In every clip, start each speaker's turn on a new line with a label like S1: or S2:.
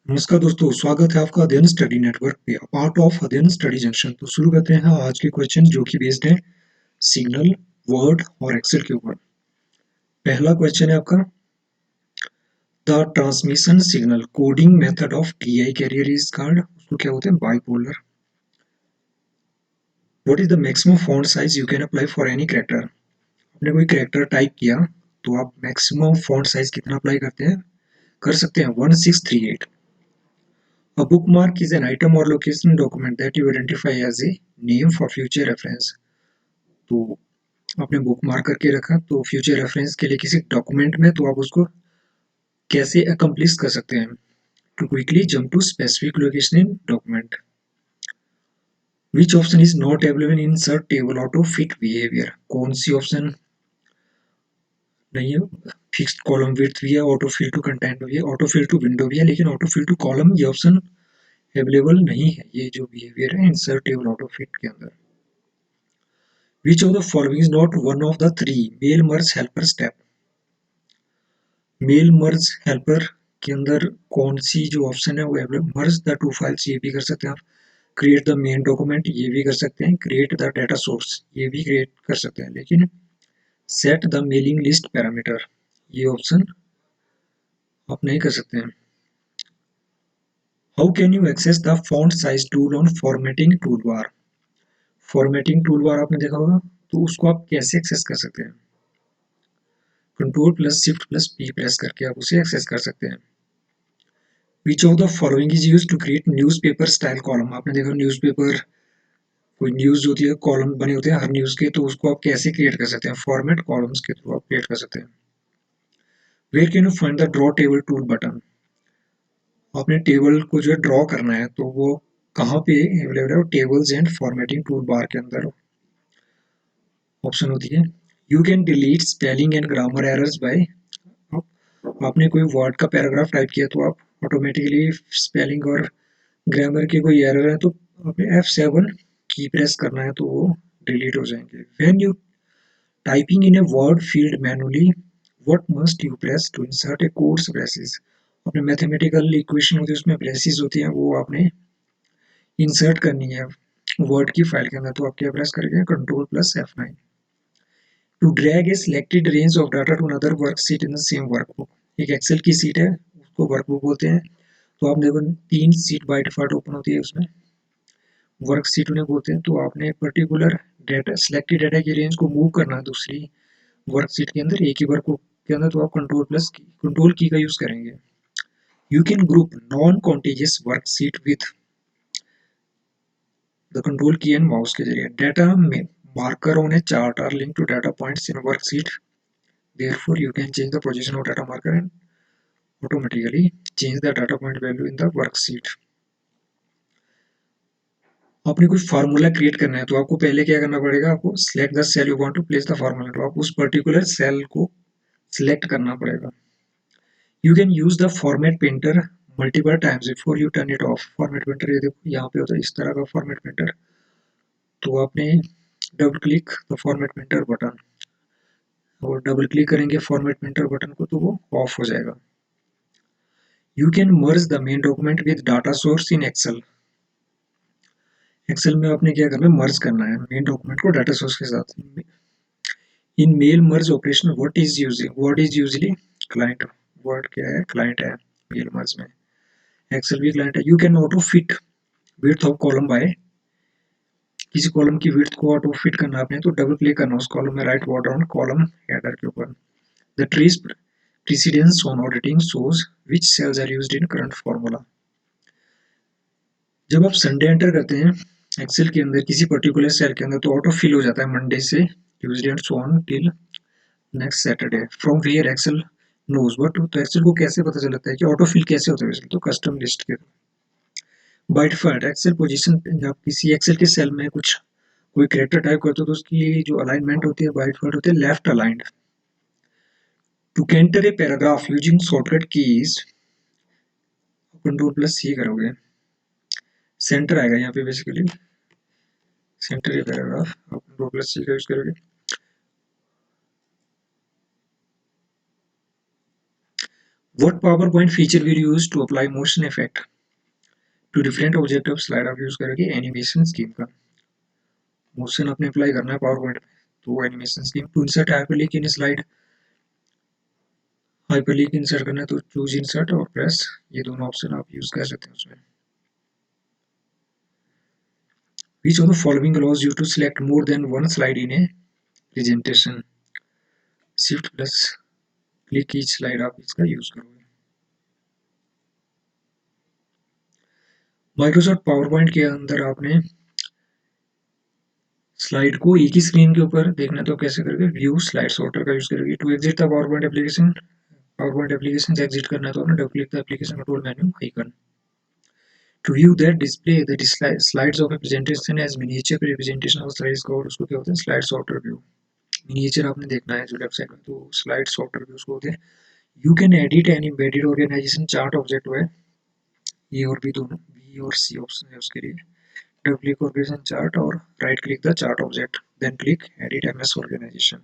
S1: नमस्कार दोस्तों, स्वागत है आपका अध्ययन स्टडी नेटवर्क पे, पार्ट ऑफ अध्ययन स्टडी जंक्शन। तो शुरू करते हैं आज के क्वेश्चन जो कि बेस्ड है सिग्नल, वर्ड और एक्सेल के ऊपर। पहला क्वेश्चन है आपका, the transmission signal coding method of TI carrier is called, उसको क्या बोलते हैं, bipolar. What is the maximum font size you can apply for any character. आपने कोई कैरेक्टर टाइप किया तो आप मैक्सिमम फॉन्ट साइज कितना अप्लाई करते हैं, कर सकते हैं 1638। A bookmark is an item or location document that you identify as a name for future reference. तो आपने बुक मार्क करके रखा तो फ्यूचर रेफरेंस के लिए किसी डॉक्यूमेंट में, तो आप उसको कैसे अकम्प्लिश कर सकते हैं, to quickly jump to specific location in document. Which option is not available in insert table auto fit behaviour, कौन सी ऑप्शन नहीं है। फिक्स्ड कॉलम विड्थ भी है, ऑटो फिल टू कंटेंट भी है, ऑटो फिल टू विंडो भी है, लेकिन ऑटो फिल टू कॉलम ये ऑप्शन अवेलेबल नहीं है, ये जो बिहेवियर है इंसर्ट टेबल ऑटो फिट के अंदर। Which of the following is not one of the three mail merge helper step. Mail merge helper के अंदर कौन सी जो ऑप्शन है वो available. Merge the two files ये भी कर सकते हैं आप, क्रिएट द मेन डॉक्यूमेंट ये भी कर सकते हैं, क्रिएट द डाटा सोर्स ये भी क्रिएट कर सकते हैं, लेकिन set the mailing list parameter ये ऑप्शन आप नहीं कर सकते हैं। How can you access the font size tool on formatting tool bar. Formatting tool bar आपने देखा होगा, तो उसको आप कैसे एक्सेस कर सकते हैं, control plus shift plus P press करके आप उसे एक्सेस कर सकते हैं। Which of the following is use to create newspaper style column. आपने देखा न्यूज़पेपर, कोई न्यूज़ होती है, कॉलम बने होते हैं हर न्यूज़ के, तो उसको आप कैसे क्रिएट कर सकते हैं, फॉर्मेट कॉलम्स के थ्रू आप क्रिएट कर सकते हैं। Where can you find the draw table tool button. आपने टेबल को जो है ड्रॉ करना है तो वो कहाँ पे अवेलेबल है, tables and formatting tool bar के अंदर ऑप्शन होती है। You can delete spelling and grammar errors by, आपने कोई वर्ड का पैराग्राफ टाइप किया तो आप ऑटोमेटिकली स्पेलिंग और ग्रामर की कोई एरर है तो आपने F7 की प्रेस करना है तो वो डिलीट हो जाएंगे। When you typing in a word field manually what must you press to insert a codes braces. अपने मैथमेटिकल इक्वेशन होती है उसमें ब्रेसेस होती हैं, वो आपने इंसर्ट करनी है वर्ड की फाइल के अंदर, तो आप क्या प्रेस करेंगे, control plus F9। To drag a selected range of data to another worksheet in the same workbook. एक एक्सेल की सीट है उसको वर्कबुक बोलते हैं, तो आप देखो 3 सीट बाय डिफॉल्ट ओपन होती है, उसमें वर्कशीट उन्हें बोलते हैं। तो आपने पर्टिकुलर डाटा, सिलेक्टेड डाटा की रेंज को मूव करना है दूसरी वर्कशीट के अंदर, एक ही वर्कबुक के अंदर, तो आप कंट्रोल की का यूज करेंगे। You can group non contiguous worksheet with the control key and mouse के जरिए। डाटा में marker on a chart are link to data points in worksheet, therefore you can change the position of data marker and automatically change the data point value in the worksheet। आपने कोई formula create करना है तो आपको पहले क्या करना पड़ेगा, आपको select the cell you want to place the formula, तो आप उस पर्टिकुलर सेल को सिलेक्ट करना पड़ेगा। You can use the format painter multiple times before you turn it off. Format painter ये देखो यहाँ पे होता है इस तरह का फॉर्मेट पेंटर, तो आपने double click the format painter button, और डबल क्लिक करेंगे फॉर्मेट पेंटर बटन को तो वो ऑफ हो जाएगा। You can merge the main document with data source in Excel. Excel में आपने क्या करना है, मर्ज करना है मेन डॉक्यूमेंट को डाटा सोर्स के साथ। In mail merge operation what is usually client, word क्या है, क्लाइंट है मेल मर्ज में, एक्सेल भी क्लाइंट है। You can auto fit width of column by, किसी कॉलम की विड्थ को ऑटो फिट करना आपने तो डबल क्लिक करना उस कॉलम में, right border on column header के ऊपर। The trace precedents on auditing shows which cells are used in current formula. जब आप संडे एंटर करते हैं एक्सेल के अंदर किसी पर्टिकुलर सेल के अंदर, तो ऑटो फिल हो जाता है मंडे से Tuesday and so on till next Saturday. From where Excel knows what, तो एक्सेल को कैसे पता चलता है कि ऑटो फिल कैसे होता है, तो कस्टम लिस्ट के बाय डिफॉल्ट एक्सेल पोजीशन। जब किसी एक्सेल के सेल में कुछ कोई कैरेक्टर टाइप करते हो तो उसकी जो अलाइनमेंट होती है बाय डिफॉल्ट होती है left aligned. To enter a paragraph using shortcut keys control plus C करोगे, सेंटर आएगा यहाँ पे बेसिकली, सेंटर ए पैराग्राफ आप कंट्रोल प्लस सी का यूज करोगे। What PowerPoint feature will you use to apply motion effect to different object of slide आप use करोगे animation scheme का मोशन अपने अप्लाई करना है पावर पॉइंट पे तो animation scheme to insert hyperlink in slide hyperlink insert करना है तो चूज इंसर्ट और प्रेस ये दोनों ऑप्शन आप यूज कर सकते हैं उसमें which of the following allows you to select more than one slide in a presentation shift plus click each slide आप इसका यूज करोगे माइक्रोसॉफ्ट पावर पॉइंट के अंदर आपने स्लाइड को एक ही स्क्रीन के ऊपर देखना तो कैसे करोगे व्यू स्लाइड सॉर्टर का यूज करोगे to exit the PowerPoint application से एग्जिट करना है तो आपने double click the application control menu icon to view that display the slides of a presentation as miniature representation of slides का उसको क्या होता है स्लाइड सॉर्टर व्यू मिनिएचर आपने देखना है जो लेफ्ट साइड में तो स्लाइड सॉर्टर व्यू उसको होते हैं you can edit an embedded organisation chart object है ये और भी दोनों बी और सी ऑप्शन है उसके लिए डबल क्लिक ऑर्गेनाइजेशन चार्ट और right click the chart object then click edit MS organisation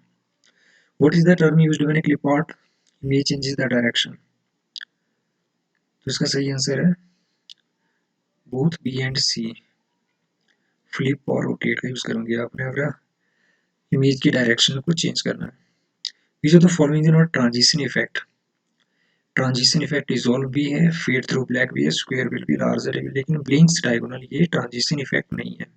S1: what is the term used when a clip art image changes the direction तो इसका सही आंसर है both B and C flip और rotate का use करूंगी आपने अगर image की डायरेक्शन को चेंज करना है विच of the following is not transition effect transition effect dissolve भी है फेड थ्रू ब्लैक भी है स्क्वायर विल भी लार्जर है लेकिन ब्लिंक्स डायगोनल ये ट्रांजिशन इफेक्ट नहीं है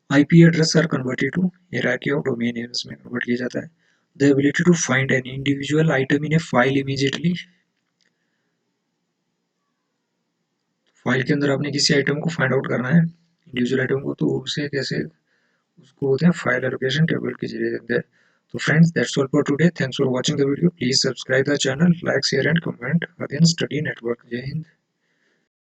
S1: IP address are converted to hierarchy of domain names में कन्वर्ट किया जाता है the ability to find an individual item in a file immediately file के अंदर आपने किसी आइटम को फाइंड आउट करना है इंडिविजुअल आइटम को तो उसे कैसे उसको होते हैं फाइल एलोकेशन टेबल के जरिए देते हैं तो friends that's all for today thanks for watching the video please subscribe the channel like share and comment again study network जय हिंद